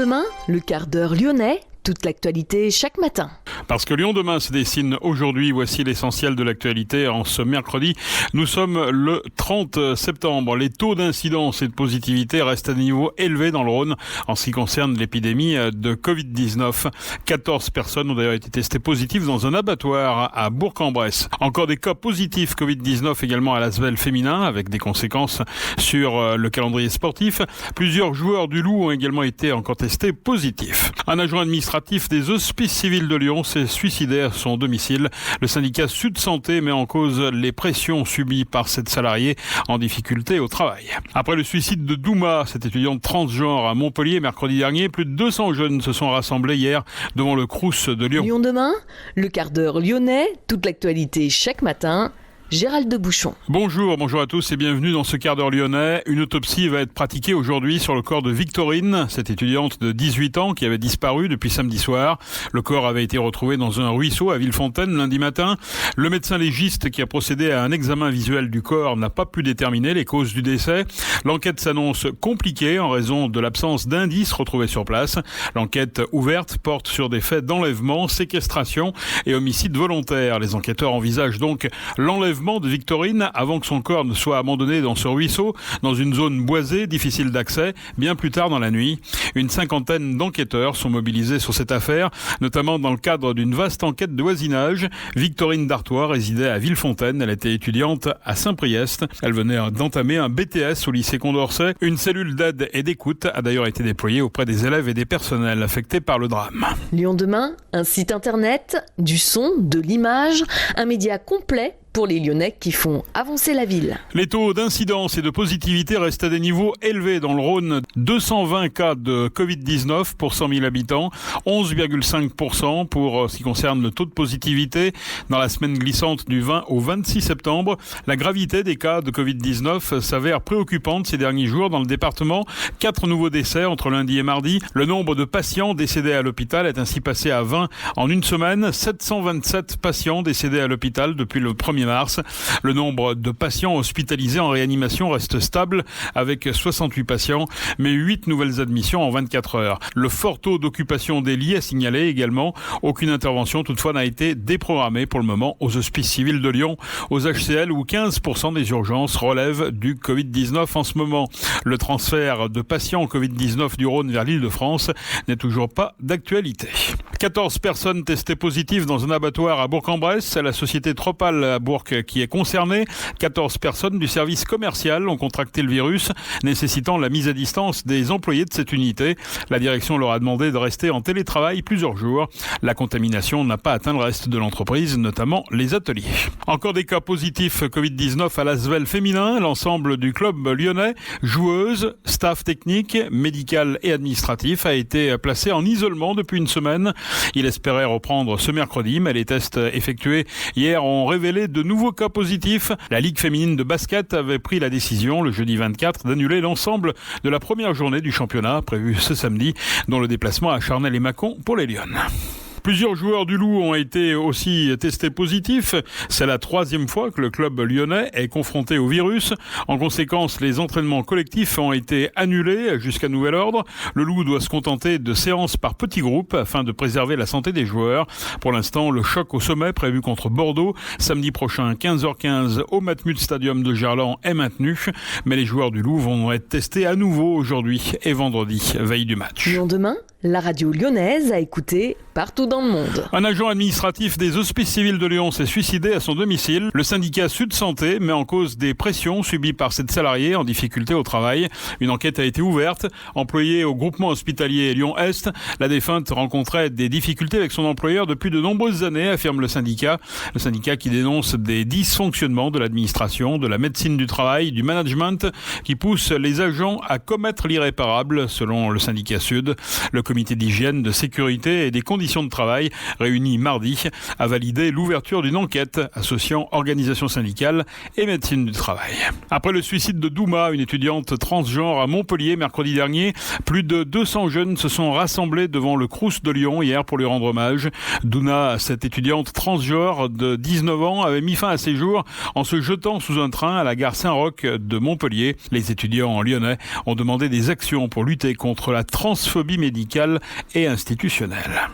demain, le quart d'heure lyonnais, toute l'actualité chaque matin. Parce que Lyon demain se dessine aujourd'hui, voici l'essentiel de l'actualité en ce mercredi. Nous sommes le 30 septembre. Les taux d'incidence et de positivité restent à des niveaux élevés dans le Rhône en ce qui concerne l'épidémie de Covid-19. 14 personnes ont d'ailleurs été testées positives dans un abattoir à Bourg-en-Bresse. Encore des cas positifs Covid-19 également à l'Asvel féminin avec des conséquences sur le calendrier sportif. Plusieurs joueurs du Loup ont également été encore testés positifs. Un agent administratif des Hospices civils de Lyon s'est suicidé à son domicile. Le syndicat Sud Santé met en cause les pressions subies par cette salariée en difficulté au travail. Après le suicide de Douma, cette étudiante transgenre à Montpellier mercredi dernier, plus de 200 jeunes se sont rassemblés hier devant le Crous de Lyon. Lyon demain, le quart d'heure lyonnais, toute l'actualité chaque matin. Gérald de Bouchon. Bonjour à tous et bienvenue dans ce quart d'heure lyonnais. Une autopsie va être pratiquée aujourd'hui sur le corps de Victorine, cette étudiante de 18 ans qui avait disparu depuis samedi soir. Le corps avait été retrouvé dans un ruisseau à Villefontaine lundi matin. Le médecin légiste qui a procédé à un examen visuel du corps n'a pas pu déterminer les causes du décès. L'enquête s'annonce compliquée en raison de l'absence d'indices retrouvés sur place. L'enquête ouverte porte sur des faits d'enlèvement, séquestration et homicide volontaire. Les enquêteurs envisagent donc l'enlèvement de Victorine avant que son corps ne soit abandonné dans ce ruisseau, dans une zone boisée, difficile d'accès, bien plus tard dans la nuit. Une cinquantaine d'enquêteurs sont mobilisés sur cette affaire, notamment dans le cadre d'une vaste enquête de voisinage. Victorine Dartois résidait à Villefontaine, elle était étudiante à Saint-Priest. Elle venait d'entamer un BTS au lycée Condorcet. Une cellule d'aide et d'écoute a d'ailleurs été déployée auprès des élèves et des personnels affectés par le drame. Lyon demain, un site internet, du son, de l'image, un média complet pour les Lyonnais qui font avancer la ville. Les taux d'incidence et de positivité restent à des niveaux élevés dans le Rhône. 220 cas de Covid-19 pour 100 000 habitants, 11,5% pour ce qui concerne le taux de positivité. Dans la semaine glissante du 20 au 26 septembre, la gravité des cas de Covid-19 s'avère préoccupante ces derniers jours dans le département. 4 nouveaux décès entre lundi et mardi. Le nombre de patients décédés à l'hôpital est ainsi passé à 20 en une semaine. 727 patients décédés à l'hôpital depuis le 1er mars. Le nombre de patients hospitalisés en réanimation reste stable avec 68 patients, mais 8 nouvelles admissions en 24 heures. Le fort taux d'occupation des lits est signalé également. Aucune intervention toutefois n'a été déprogrammée pour le moment aux Hospices civils de Lyon, aux HCL où 15% des urgences relèvent du Covid-19 en ce moment. Le transfert de patients Covid-19 du Rhône vers l'Île-de-France n'est toujours pas d'actualité. 14 personnes testées positives dans un abattoir à Bourg-en-Bresse. C'est la société Tropal à Bourg qui est concernée. 14 personnes du service commercial ont contracté le virus, nécessitant la mise à distance des employés de cette unité. La direction leur a demandé de rester en télétravail plusieurs jours. La contamination n'a pas atteint le reste de l'entreprise, notamment les ateliers. Encore des cas positifs Covid-19 à l'Asvel féminin. L'ensemble du club lyonnais, joueuses, staff technique, médical et administratif, a été placé en isolement depuis une semaine. Il espérait reprendre ce mercredi, mais les tests effectués hier ont révélé de nouveaux cas positifs. La Ligue féminine de basket avait pris la décision le jeudi 24 d'annuler l'ensemble de la première journée du championnat prévue ce samedi, dont le déplacement à Charnel et Mâcon pour les Lyonnes. Plusieurs joueurs du Loup ont été aussi testés positifs. C'est la 3e fois que le club lyonnais est confronté au virus. En conséquence, les entraînements collectifs ont été annulés jusqu'à nouvel ordre. Le Loup doit se contenter de séances par petits groupes afin de préserver la santé des joueurs. Pour l'instant, le choc au sommet prévu contre Bordeaux samedi prochain 15h15 au Matmut Stadium de Gerland est maintenu. Mais les joueurs du Loup vont être testés à nouveau aujourd'hui et vendredi, veille du match. Lyon demain, la radio lyonnaise a écouté partout dans le monde. Un agent administratif des Hospices civils de Lyon s'est suicidé à son domicile. Le syndicat Sud Santé met en cause des pressions subies par cette salariée en difficulté au travail. Une enquête a été ouverte. Employée au groupement hospitalier Lyon-Est, la défunte rencontrait des difficultés avec son employeur depuis de nombreuses années, affirme le syndicat. Le syndicat qui dénonce des dysfonctionnements de l'administration, de la médecine du travail, du management, qui poussent les agents à commettre l'irréparable, selon le syndicat Sud. Le comité d'hygiène, de sécurité et des conditions de travail, réuni mardi, a validé l'ouverture d'une enquête associant organisations syndicales et médecine du travail. Après le suicide de Douma, une étudiante transgenre à Montpellier mercredi dernier, plus de 200 jeunes se sont rassemblés devant le Crous de Lyon hier pour lui rendre hommage. Douna, cette étudiante transgenre de 19 ans, avait mis fin à ses jours en se jetant sous un train à la gare Saint-Roch de Montpellier. Les étudiants lyonnais ont demandé des actions pour lutter contre la transphobie médicale locale et institutionnelle.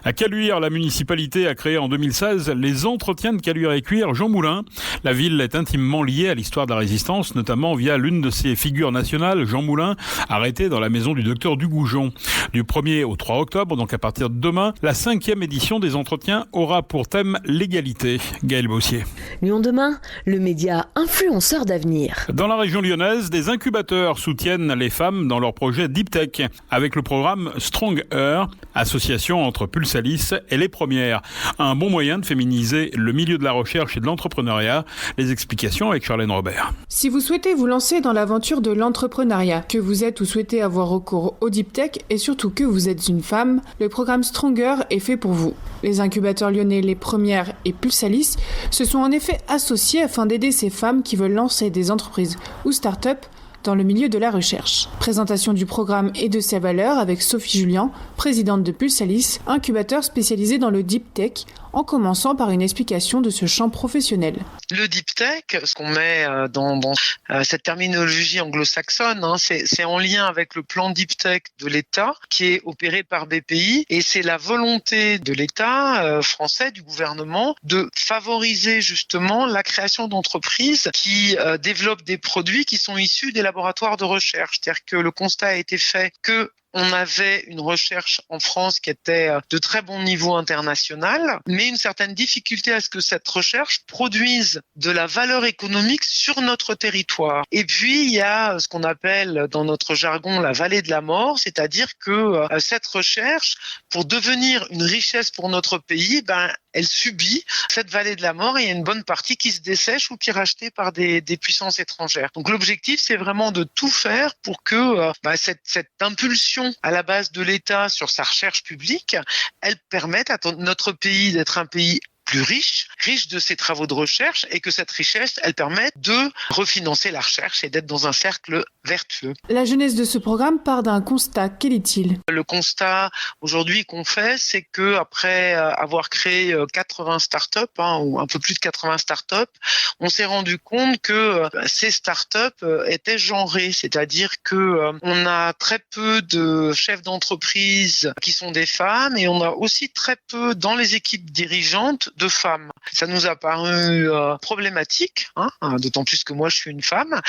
À Caluire, la municipalité a créé en 2016 les entretiens de Caluire et Cuire Jean Moulin. La ville est intimement liée à l'histoire de la résistance, notamment via l'une de ses figures nationales, Jean Moulin, arrêté dans la maison du docteur Dugoujon. Du 1er au 3 octobre, donc à partir de demain, la 5e édition des entretiens aura pour thème l'égalité. Gaël Bossier. Lyon demain, le média influenceur d'avenir. Dans la région lyonnaise, des incubateurs soutiennent les femmes dans leur projet Deep Tech avec le programme Strong Her, association entre Pulsalis et Les Premières. Un bon moyen de féminiser le milieu de la recherche et de l'entrepreneuriat. Les explications avec Charlène Robert. Si vous souhaitez vous lancer dans l'aventure de l'entrepreneuriat, que vous êtes ou souhaitez avoir recours au Deep Tech et surtout que vous êtes une femme, le programme Stronger est fait pour vous. Les incubateurs lyonnais Les Premières et Pulsalis se sont en effet associés afin d'aider ces femmes qui veulent lancer des entreprises ou start-up dans le milieu de la recherche. Présentation du programme et de ses valeurs avec Sophie Julien, présidente de Pulsalis, incubateur spécialisé dans le Deep Tech, en commençant par une explication de ce champ professionnel. Le Deep Tech, ce qu'on met dans cette terminologie anglo-saxonne, c'est en lien avec le plan Deep Tech de l'État qui est opéré par BPI et c'est la volonté de l'État français, du gouvernement, de favoriser justement la création d'entreprises qui développent des produits qui sont issus des laboratoires de recherche. C'est-à-dire que le constat a été fait que on avait une recherche en France qui était de très bon niveau international, mais une certaine difficulté à ce que cette recherche produise de la valeur économique sur notre territoire. Et puis, il y a ce qu'on appelle dans notre jargon la vallée de la mort, c'est-à-dire que cette recherche, pour devenir une richesse pour notre pays, elle subit cette vallée de la mort et il y a une bonne partie qui se dessèche ou qui est rachetée par des puissances étrangères. Donc l'objectif, c'est vraiment de tout faire pour que cette impulsion à la base de l'État sur sa recherche publique, elle permette à notre pays d'être un pays plus riche de ses travaux de recherche et que cette richesse, elle permette de refinancer la recherche et d'être dans un cercle vertueux. La jeunesse de ce programme part d'un constat. Quel est-il ? Le constat aujourd'hui qu'on fait, c'est que après avoir créé 80 startups, ou un peu plus de 80 startups, on s'est rendu compte que ces startups étaient genrées, c'est-à-dire que on a très peu de chefs d'entreprise qui sont des femmes et on a aussi très peu dans les équipes dirigeantes de femmes. Ça nous a paru problématique, d'autant plus que moi je suis une femme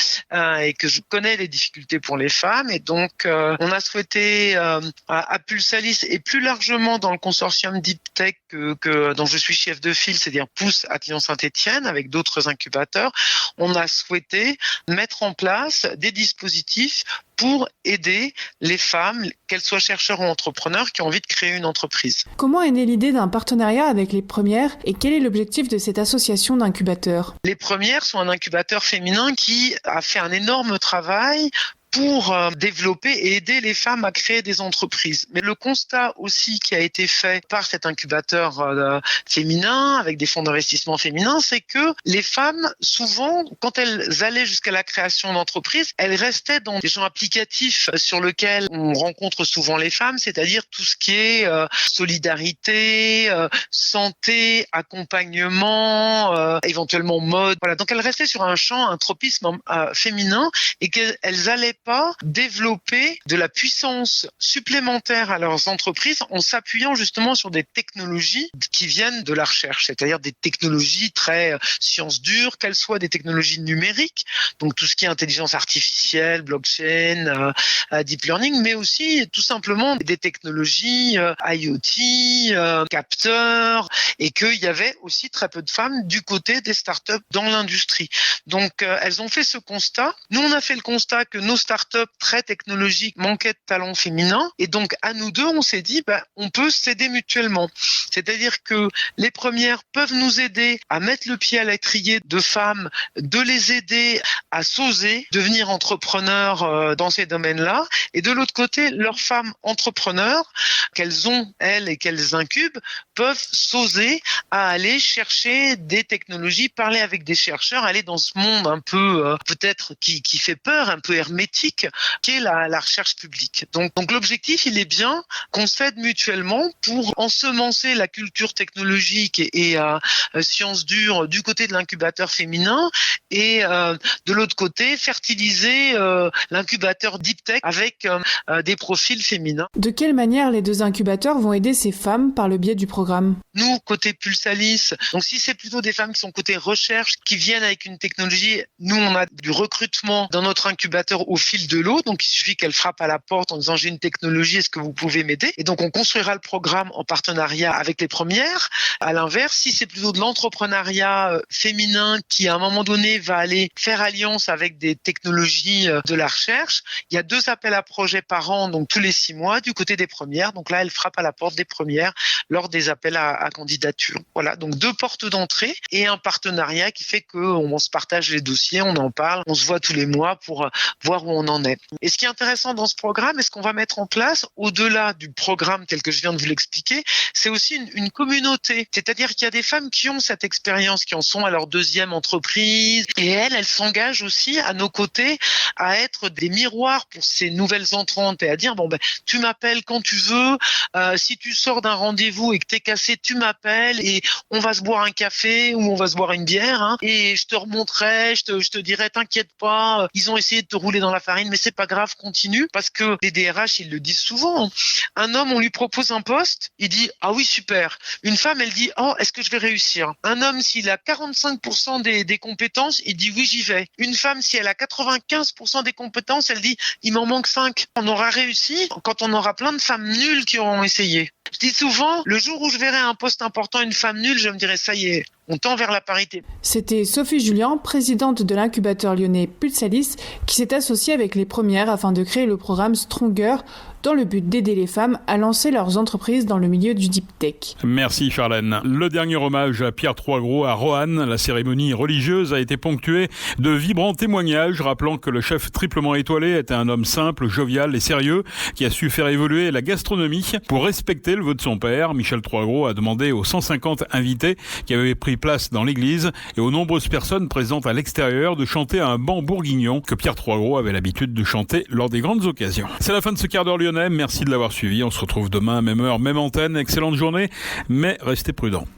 et que je connais les difficultés pour les femmes et donc on a souhaité à Pulsalis et plus largement dans le consortium Deep Tech dont je suis chef de file, c'est-à-dire Pousse à Lyon-Saint-Étienne avec d'autres incubateurs, on a souhaité mettre en place des dispositifs pour aider les femmes, qu'elles soient chercheurs ou entrepreneurs, qui ont envie de créer une entreprise. Comment est née l'idée d'un partenariat avec Les Premières et quel est l'objectif de cette association d'incubateurs ? Les Premières sont un incubateur féminin qui a fait un énorme travail pour développer et aider les femmes à créer des entreprises. Mais le constat aussi qui a été fait par cet incubateur féminin, avec des fonds d'investissement féminins, c'est que les femmes, souvent, quand elles allaient jusqu'à la création d'entreprises, elles restaient dans des champs applicatifs sur lesquels on rencontre souvent les femmes, c'est-à-dire tout ce qui est solidarité, santé, accompagnement, éventuellement mode. Voilà. Donc elles restaient sur un champ, un tropisme féminin et qu'elles n'allaient pas développer de la puissance supplémentaire à leurs entreprises en s'appuyant justement sur des technologies qui viennent de la recherche, c'est-à-dire des technologies très sciences dures, qu'elles soient des technologies numériques, donc tout ce qui est intelligence artificielle, blockchain, deep learning, mais aussi tout simplement des technologies IoT, capteurs, et qu'il y avait aussi très peu de femmes du côté des startups dans l'industrie. Donc elles ont fait ce constat. Nous, on a fait le constat que nos startups très technologiques manquaient de talent féminin et donc à nous deux on s'est dit on peut s'aider mutuellement, c'est-à-dire que les premières peuvent nous aider à mettre le pied à l'étrier de femmes, de les aider à s'oser devenir entrepreneurs dans ces domaines-là et de l'autre côté leurs femmes entrepreneurs qu'elles ont elles et qu'elles incubent peuvent s'oser à aller chercher des technologies, parler avec des chercheurs, aller dans ce monde un peu peut-être qui fait peur, un peu hermétique éthique qu'est la recherche publique. Donc l'objectif, il est bien qu'on s'aide mutuellement pour ensemencer la culture technologique et sciences dures du côté de l'incubateur féminin et de l'autre côté, fertiliser l'incubateur Deep Tech avec des profils féminins. De quelle manière les deux incubateurs vont aider ces femmes par le biais du programme ? Nous, côté Pulsalis, donc si c'est plutôt des femmes qui sont côté recherche, qui viennent avec une technologie, nous on a du recrutement dans notre incubateur au fil de l'eau, donc il suffit qu'elles frappent à la porte en disant j'ai une technologie, est-ce que vous pouvez m'aider ? Et donc on construira le programme en partenariat avec les premières. À l'inverse, si c'est plutôt de l'entrepreneuriat féminin qui à un moment donné va aller faire alliance avec des technologies de la recherche, il y a 2 appels à projets par an, donc tous les 6 mois du côté des premières. Donc là, elles frappent à la porte des premières lors des appels à candidature. Voilà, donc 2 portes d'entrée et un partenariat qui fait qu'on se partage les dossiers, on en parle, on se voit tous les mois pour voir où on en est. Et ce qui est intéressant dans ce programme, et ce qu'on va mettre en place, au-delà du programme tel que je viens de vous l'expliquer, c'est aussi une communauté. C'est-à-dire qu'il y a des femmes qui ont cette expérience, qui en sont à leur 2e entreprise, et elles s'engagent aussi à nos côtés à être des miroirs pour ces nouvelles entrantes et à dire tu m'appelles quand tu veux, si tu sors d'un rendez-vous et que t'es cassé, tu m'appelles et on va se boire un café ou on va se boire une bière et je te remonterai, je te dirai t'inquiète pas, ils ont essayé de te rouler dans la farine mais c'est pas grave, continue, parce que les DRH ils le disent souvent. Un homme, on lui propose un poste, il dit ah oui super. Une femme, elle dit oh est-ce que je vais réussir. Un homme, s'il a 45% des compétences, il dit oui j'y vais. Une femme, si elle a 95% des compétences, elle dit il m'en manque 5. On aura réussi quand on aura plein de femmes nulles qui auront essayé. Je dis souvent, le jour où je verrai un poste important, une femme nulle, je me dirai ça y est, on tend vers la parité. C'était Sophie Julien, présidente de l'incubateur lyonnais Pulsalis, qui s'est associée avec les premières afin de créer le programme Stronger, dans le but d'aider les femmes à lancer leurs entreprises dans le milieu du deep tech. Merci Charlène. Le dernier hommage à Pierre Troisgros à Roanne, la cérémonie religieuse a été ponctuée de vibrants témoignages rappelant que le chef triplement étoilé était un homme simple, jovial et sérieux qui a su faire évoluer la gastronomie pour respecter le vœu de son père. Michel Troisgros a demandé aux 150 invités qui avaient pris place dans l'église et aux nombreuses personnes présentes à l'extérieur de chanter un banc bourguignon que Pierre Troisgros avait l'habitude de chanter lors des grandes occasions. C'est la fin de ce quart d'heure lyonnais. Merci de l'avoir suivi. On se retrouve demain, même heure, même antenne. Excellente journée, mais restez prudents.